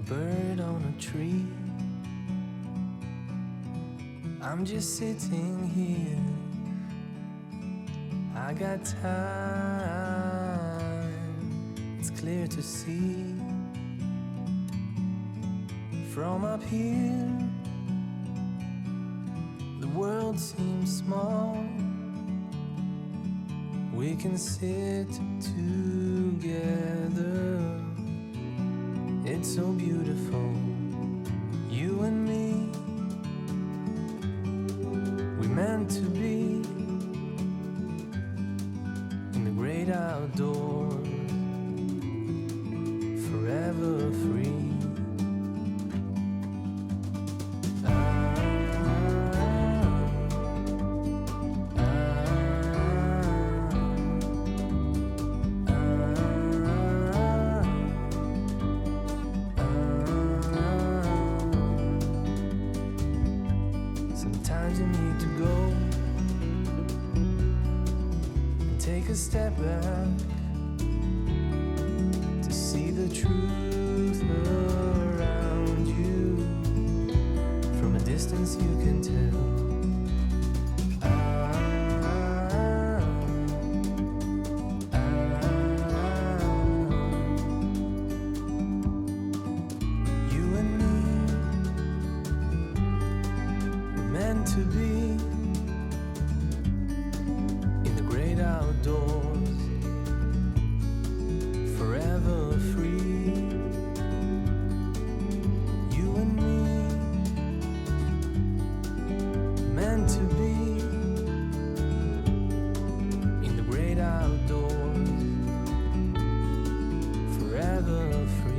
a bird on a tree. I'm just sitting here, I got time, it's clear to see. From up here, the world seems small. We can sit together, it's so beautiful, you and me. We meant to be in the great outdoors, forever free. Sometimes you need to go and take a step back to see the truth around you. From a distance you can tell. You and me meant to be in the great outdoors, forever free. You and me meant to be in the great outdoors, forever free.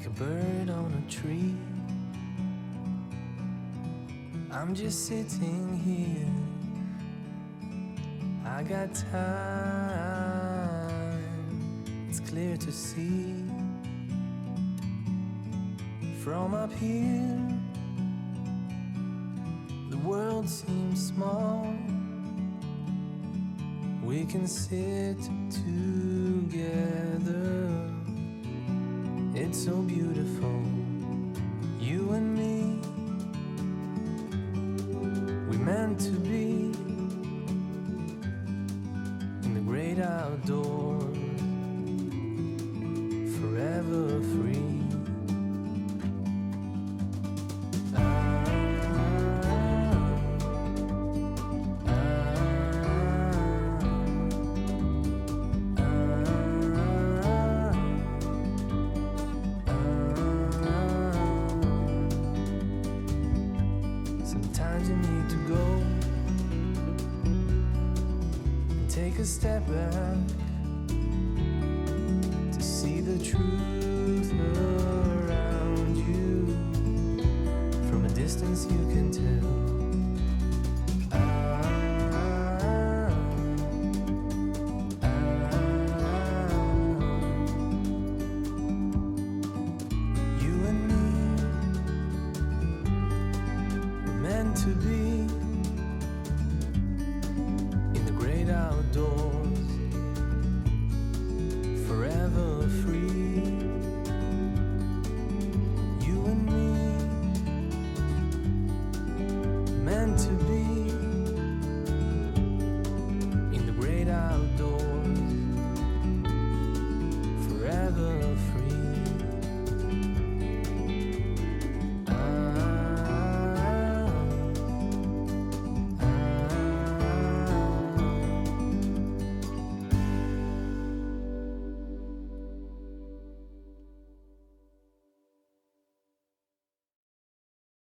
like a bird on a tree. I'm just sitting here. I got time, it's clear to see. From up here, the world seems small. We can sit together. It's so beautiful, you and me. We meant to be in the great outdoors, forever free. Sometimes you need to go and take a step back to see the truth around you. From a distance you can tell. You and me were meant to be